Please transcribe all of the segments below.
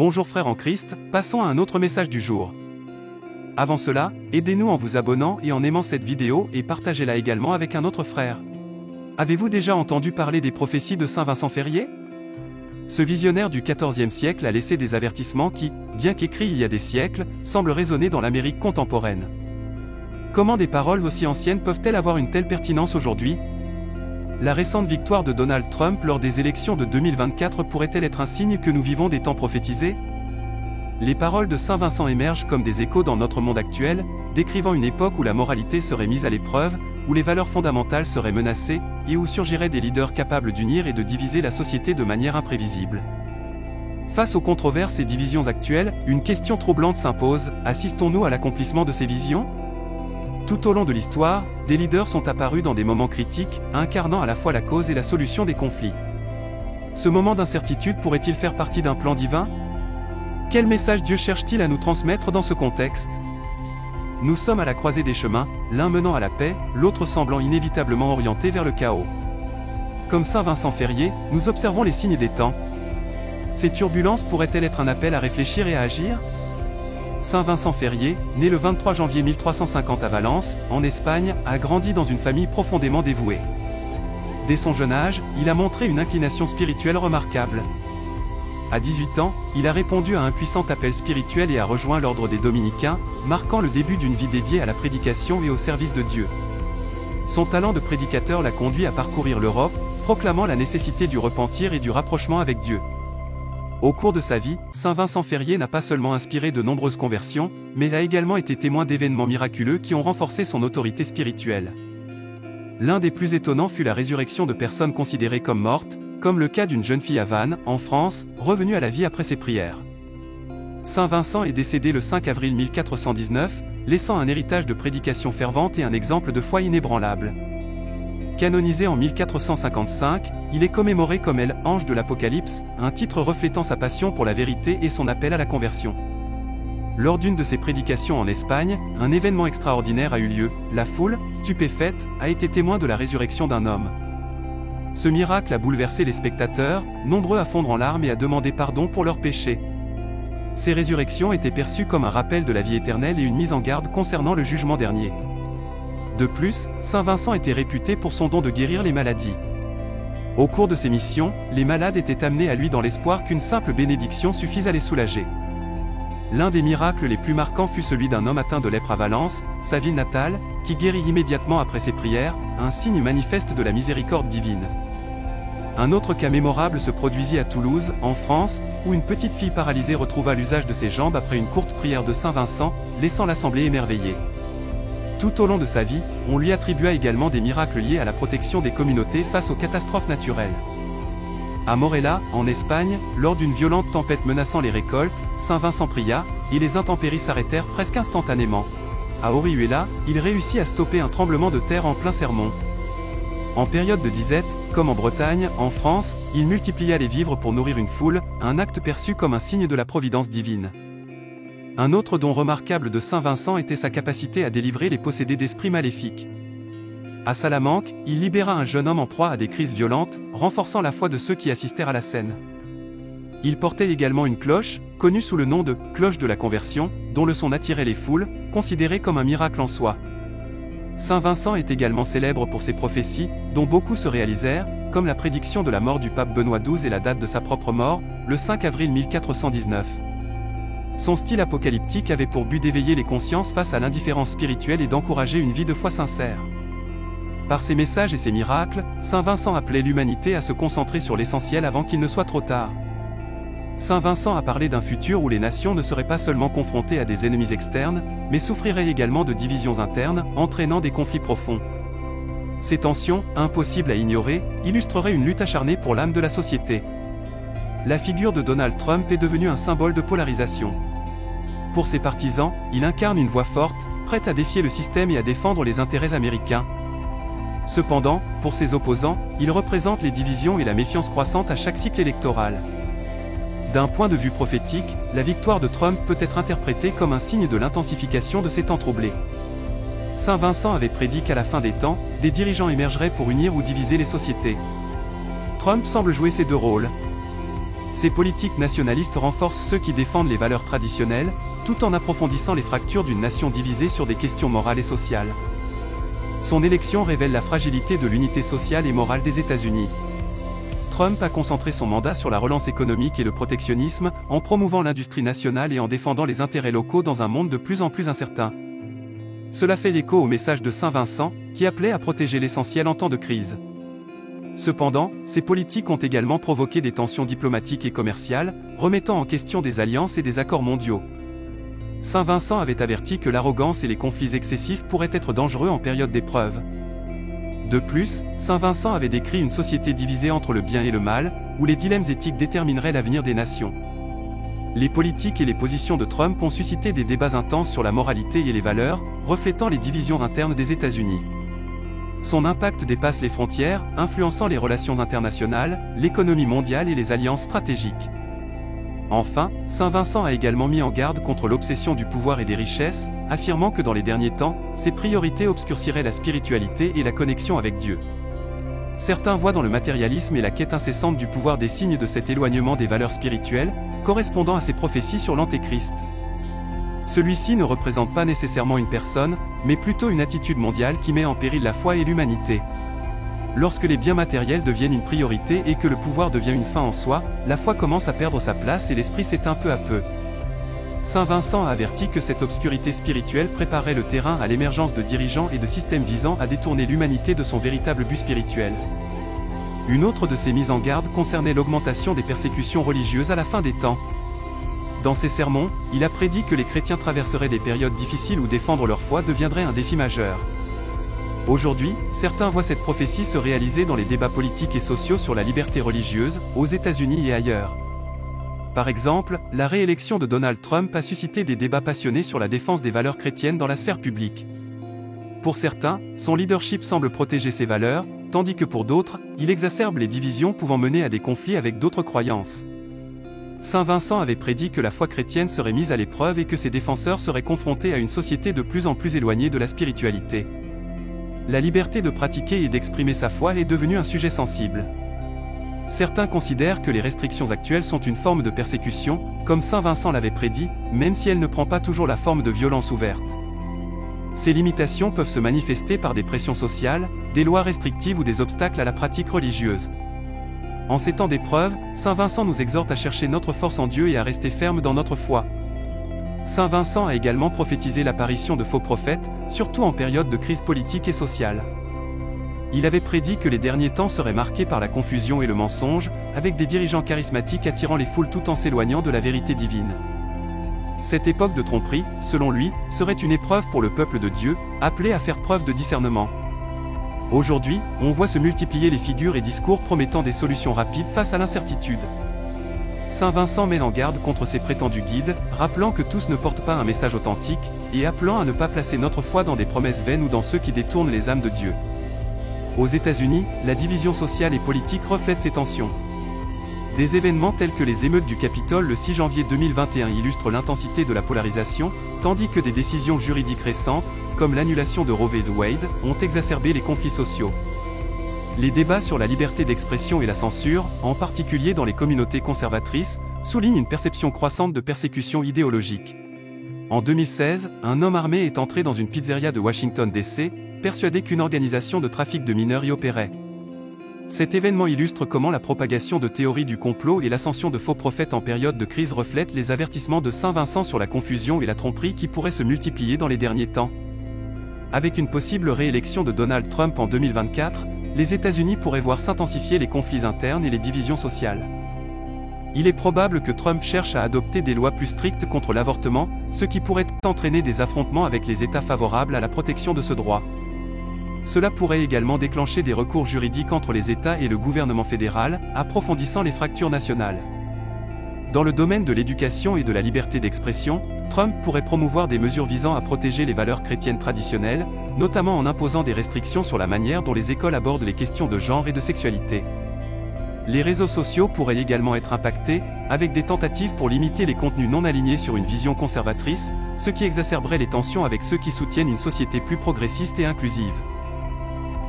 Bonjour frères en Christ, passons à un autre message du jour. Avant cela, aidez-nous en vous abonnant et en aimant cette vidéo et partagez-la également avec un autre frère. Avez-vous déjà entendu parler des prophéties de Saint Vincent Ferrier? Ce visionnaire du XIVe siècle a laissé des avertissements qui, bien qu'écrits il y a des siècles, semblent résonner dans l'Amérique contemporaine. Comment des paroles aussi anciennes peuvent-elles avoir une telle pertinence aujourd'hui? La récente victoire de Donald Trump lors des élections de 2024 pourrait-elle être un signe que nous vivons des temps prophétisés? Les paroles de Saint Vincent émergent comme des échos dans notre monde actuel, décrivant une époque où la moralité serait mise à l'épreuve, où les valeurs fondamentales seraient menacées, et où surgiraient des leaders capables d'unir et de diviser la société de manière imprévisible. Face aux controverses et divisions actuelles, une question troublante s'impose: assistons-nous à l'accomplissement de ces visions? Tout au long de l'histoire, des leaders sont apparus dans des moments critiques, incarnant à la fois la cause et la solution des conflits. Ce moment d'incertitude pourrait-il faire partie d'un plan divin? Quel message Dieu cherche-t-il à nous transmettre dans ce contexte? Nous sommes à la croisée des chemins, l'un menant à la paix, l'autre semblant inévitablement orienté vers le chaos. Comme Saint Vincent Ferrier, nous observons les signes des temps. Ces turbulences pourraient-elles être un appel à réfléchir et à agir? Saint Vincent Ferrier, né le 23 janvier 1350 à Valence, en Espagne, a grandi dans une famille profondément dévouée. Dès son jeune âge, il a montré une inclination spirituelle remarquable. À 18 ans, il a répondu à un puissant appel spirituel et a rejoint l'ordre des Dominicains, marquant le début d'une vie dédiée à la prédication et au service de Dieu. Son talent de prédicateur l'a conduit à parcourir l'Europe, proclamant la nécessité du repentir et du rapprochement avec Dieu. Au cours de sa vie, Saint Vincent Ferrier n'a pas seulement inspiré de nombreuses conversions, mais a également été témoin d'événements miraculeux qui ont renforcé son autorité spirituelle. L'un des plus étonnants fut la résurrection de personnes considérées comme mortes, comme le cas d'une jeune fille à Vannes, en France, revenue à la vie après ses prières. Saint Vincent est décédé le 5 avril 1419, laissant un héritage de prédication fervente et un exemple de foi inébranlable. Canonisé en 1455, il est commémoré comme l'Ange de l'Apocalypse, un titre reflétant sa passion pour la vérité et son appel à la conversion. Lors d'une de ses prédications en Espagne, un événement extraordinaire a eu lieu. La foule, stupéfaite, a été témoin de la résurrection d'un homme. Ce miracle a bouleversé les spectateurs, nombreux à fondre en larmes et à demander pardon pour leurs péchés. Ces résurrections étaient perçues comme un rappel de la vie éternelle et une mise en garde concernant le jugement dernier. De plus, Saint Vincent était réputé pour son don de guérir les maladies. Au cours de ses missions, les malades étaient amenés à lui dans l'espoir qu'une simple bénédiction suffise à les soulager. L'un des miracles les plus marquants fut celui d'un homme atteint de lèpre à Valence, sa ville natale, qui guérit immédiatement après ses prières, un signe manifeste de la miséricorde divine. Un autre cas mémorable se produisit à Toulouse, en France, où une petite fille paralysée retrouva l'usage de ses jambes après une courte prière de Saint Vincent, laissant l'assemblée émerveillée. Tout au long de sa vie, on lui attribua également des miracles liés à la protection des communautés face aux catastrophes naturelles. À Morella, en Espagne, lors d'une violente tempête menaçant les récoltes, Saint Vincent pria, et les intempéries s'arrêtèrent presque instantanément. À Orihuela, il réussit à stopper un tremblement de terre en plein sermon. En période de disette, comme en Bretagne, en France, il multiplia les vivres pour nourrir une foule, un acte perçu comme un signe de la providence divine. Un autre don remarquable de Saint Vincent était sa capacité à délivrer les possédés d'esprits maléfiques. À Salamanque, il libéra un jeune homme en proie à des crises violentes, renforçant la foi de ceux qui assistèrent à la scène. Il portait également une cloche, connue sous le nom de « cloche de la conversion », dont le son attirait les foules, considérée comme un miracle en soi. Saint Vincent est également célèbre pour ses prophéties, dont beaucoup se réalisèrent, comme la prédiction de la mort du pape Benoît XII et la date de sa propre mort, le 5 avril 1419. Son style apocalyptique avait pour but d'éveiller les consciences face à l'indifférence spirituelle et d'encourager une vie de foi sincère. Par ses messages et ses miracles, Saint Vincent appelait l'humanité à se concentrer sur l'essentiel avant qu'il ne soit trop tard. Saint Vincent a parlé d'un futur où les nations ne seraient pas seulement confrontées à des ennemis externes, mais souffriraient également de divisions internes, entraînant des conflits profonds. Ces tensions, impossibles à ignorer, illustreraient une lutte acharnée pour l'âme de la société. La figure de Donald Trump est devenue un symbole de polarisation. Pour ses partisans, il incarne une voix forte, prête à défier le système et à défendre les intérêts américains. Cependant, pour ses opposants, il représente les divisions et la méfiance croissante à chaque cycle électoral. D'un point de vue prophétique, la victoire de Trump peut être interprétée comme un signe de l'intensification de ces temps troublés. Saint Vincent avait prédit qu'à la fin des temps, des dirigeants émergeraient pour unir ou diviser les sociétés. Trump semble jouer ces deux rôles. Ces politiques nationalistes renforcent ceux qui défendent les valeurs traditionnelles, tout en approfondissant les fractures d'une nation divisée sur des questions morales et sociales. Son élection révèle la fragilité de l'unité sociale et morale des États-Unis. Trump a concentré son mandat sur la relance économique et le protectionnisme, en promouvant l'industrie nationale et en défendant les intérêts locaux dans un monde de plus en plus incertain. Cela fait écho au message de Saint Vincent, qui appelait à protéger l'essentiel en temps de crise. Cependant, ces politiques ont également provoqué des tensions diplomatiques et commerciales, remettant en question des alliances et des accords mondiaux. Saint Vincent avait averti que l'arrogance et les conflits excessifs pourraient être dangereux en période d'épreuve. De plus, Saint Vincent avait décrit une société divisée entre le bien et le mal, où les dilemmes éthiques détermineraient l'avenir des nations. Les politiques et les positions de Trump ont suscité des débats intenses sur la moralité et les valeurs, reflétant les divisions internes des États-Unis. Son impact dépasse les frontières, influençant les relations internationales, l'économie mondiale et les alliances stratégiques. Enfin, Saint Vincent a également mis en garde contre l'obsession du pouvoir et des richesses, affirmant que dans les derniers temps, ses priorités obscurciraient la spiritualité et la connexion avec Dieu. Certains voient dans le matérialisme et la quête incessante du pouvoir des signes de cet éloignement des valeurs spirituelles, correspondant à ses prophéties sur l'Antéchrist. Celui-ci ne représente pas nécessairement une personne, mais plutôt une attitude mondiale qui met en péril la foi et l'humanité. Lorsque les biens matériels deviennent une priorité et que le pouvoir devient une fin en soi, la foi commence à perdre sa place et l'esprit s'éteint peu à peu. Saint Vincent a averti que cette obscurité spirituelle préparait le terrain à l'émergence de dirigeants et de systèmes visant à détourner l'humanité de son véritable but spirituel. Une autre de ses mises en garde concernait l'augmentation des persécutions religieuses à la fin des temps. Dans ses sermons, il a prédit que les chrétiens traverseraient des périodes difficiles où défendre leur foi deviendrait un défi majeur. Aujourd'hui, certains voient cette prophétie se réaliser dans les débats politiques et sociaux sur la liberté religieuse, aux États-Unis et ailleurs. Par exemple, la réélection de Donald Trump a suscité des débats passionnés sur la défense des valeurs chrétiennes dans la sphère publique. Pour certains, son leadership semble protéger ces valeurs, tandis que pour d'autres, il exacerbe les divisions pouvant mener à des conflits avec d'autres croyances. Saint Vincent avait prédit que la foi chrétienne serait mise à l'épreuve et que ses défenseurs seraient confrontés à une société de plus en plus éloignée de la spiritualité. La liberté de pratiquer et d'exprimer sa foi est devenue un sujet sensible. Certains considèrent que les restrictions actuelles sont une forme de persécution, comme Saint Vincent l'avait prédit, même si elle ne prend pas toujours la forme de violence ouverte. Ces limitations peuvent se manifester par des pressions sociales, des lois restrictives ou des obstacles à la pratique religieuse. En ces temps d'épreuve, Saint Vincent nous exhorte à chercher notre force en Dieu et à rester ferme dans notre foi. Saint Vincent a également prophétisé l'apparition de faux prophètes, surtout en période de crise politique et sociale. Il avait prédit que les derniers temps seraient marqués par la confusion et le mensonge, avec des dirigeants charismatiques attirant les foules tout en s'éloignant de la vérité divine. Cette époque de tromperie, selon lui, serait une épreuve pour le peuple de Dieu, appelé à faire preuve de discernement. Aujourd'hui, on voit se multiplier les figures et discours promettant des solutions rapides face à l'incertitude. Saint Vincent met en garde contre ces prétendus guides, rappelant que tous ne portent pas un message authentique, et appelant à ne pas placer notre foi dans des promesses vaines ou dans ceux qui détournent les âmes de Dieu. Aux États-Unis, la division sociale et politique reflète ces tensions. Des événements tels que les émeutes du Capitole le 6 janvier 2021 illustrent l'intensité de la polarisation, tandis que des décisions juridiques récentes, comme l'annulation de Roe v. Wade, ont exacerbé les conflits sociaux. Les débats sur la liberté d'expression et la censure, en particulier dans les communautés conservatrices, soulignent une perception croissante de persécution idéologique. En 2016, un homme armé est entré dans une pizzeria de Washington D.C., persuadé qu'une organisation de trafic de mineurs y opérait. Cet événement illustre comment la propagation de théories du complot et l'ascension de faux prophètes en période de crise reflètent les avertissements de Saint Vincent sur la confusion et la tromperie qui pourraient se multiplier dans les derniers temps. Avec une possible réélection de Donald Trump en 2024, les États-Unis pourraient voir s'intensifier les conflits internes et les divisions sociales. Il est probable que Trump cherche à adopter des lois plus strictes contre l'avortement, ce qui pourrait entraîner des affrontements avec les États favorables à la protection de ce droit. Cela pourrait également déclencher des recours juridiques entre les États et le gouvernement fédéral, approfondissant les fractures nationales. Dans le domaine de l'éducation et de la liberté d'expression, Trump pourrait promouvoir des mesures visant à protéger les valeurs chrétiennes traditionnelles, notamment en imposant des restrictions sur la manière dont les écoles abordent les questions de genre et de sexualité. Les réseaux sociaux pourraient également être impactés, avec des tentatives pour limiter les contenus non alignés sur une vision conservatrice, ce qui exacerberait les tensions avec ceux qui soutiennent une société plus progressiste et inclusive.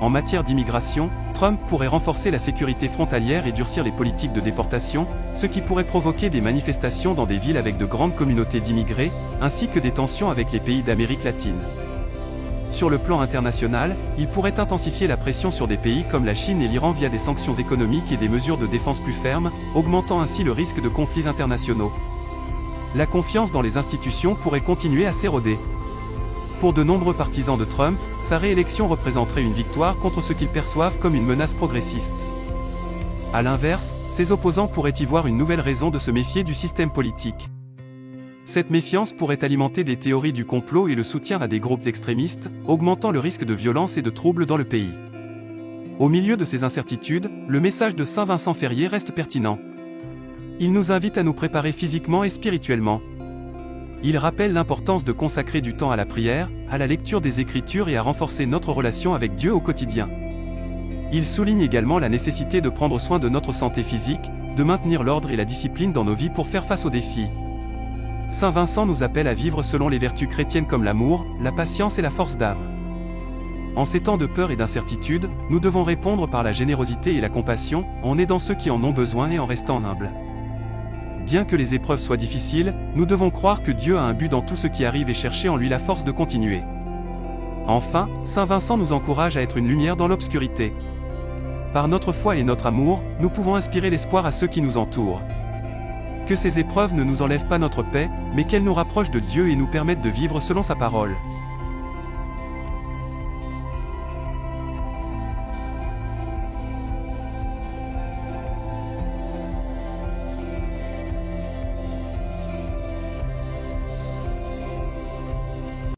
En matière d'immigration, Trump pourrait renforcer la sécurité frontalière et durcir les politiques de déportation, ce qui pourrait provoquer des manifestations dans des villes avec de grandes communautés d'immigrés, ainsi que des tensions avec les pays d'Amérique latine. Sur le plan international, il pourrait intensifier la pression sur des pays comme la Chine et l'Iran via des sanctions économiques et des mesures de défense plus fermes, augmentant ainsi le risque de conflits internationaux. La confiance dans les institutions pourrait continuer à s'éroder. Pour de nombreux partisans de Trump, sa réélection représenterait une victoire contre ce qu'ils perçoivent comme une menace progressiste. A l'inverse, ses opposants pourraient y voir une nouvelle raison de se méfier du système politique. Cette méfiance pourrait alimenter des théories du complot et le soutien à des groupes extrémistes, augmentant le risque de violence et de troubles dans le pays. Au milieu de ces incertitudes, le message de Saint Vincent Ferrier reste pertinent. Il nous invite à nous préparer physiquement et spirituellement. Il rappelle l'importance de consacrer du temps à la prière, à la lecture des Écritures et à renforcer notre relation avec Dieu au quotidien. Il souligne également la nécessité de prendre soin de notre santé physique, de maintenir l'ordre et la discipline dans nos vies pour faire face aux défis. Saint Vincent nous appelle à vivre selon les vertus chrétiennes comme l'amour, la patience et la force d'âme. En ces temps de peur et d'incertitude, nous devons répondre par la générosité et la compassion, en aidant ceux qui en ont besoin et en restant humbles. Bien que les épreuves soient difficiles, nous devons croire que Dieu a un but dans tout ce qui arrive et chercher en lui la force de continuer. Enfin, Saint Vincent nous encourage à être une lumière dans l'obscurité. Par notre foi et notre amour, nous pouvons inspirer l'espoir à ceux qui nous entourent. Que ces épreuves ne nous enlèvent pas notre paix, mais qu'elles nous rapprochent de Dieu et nous permettent de vivre selon sa parole.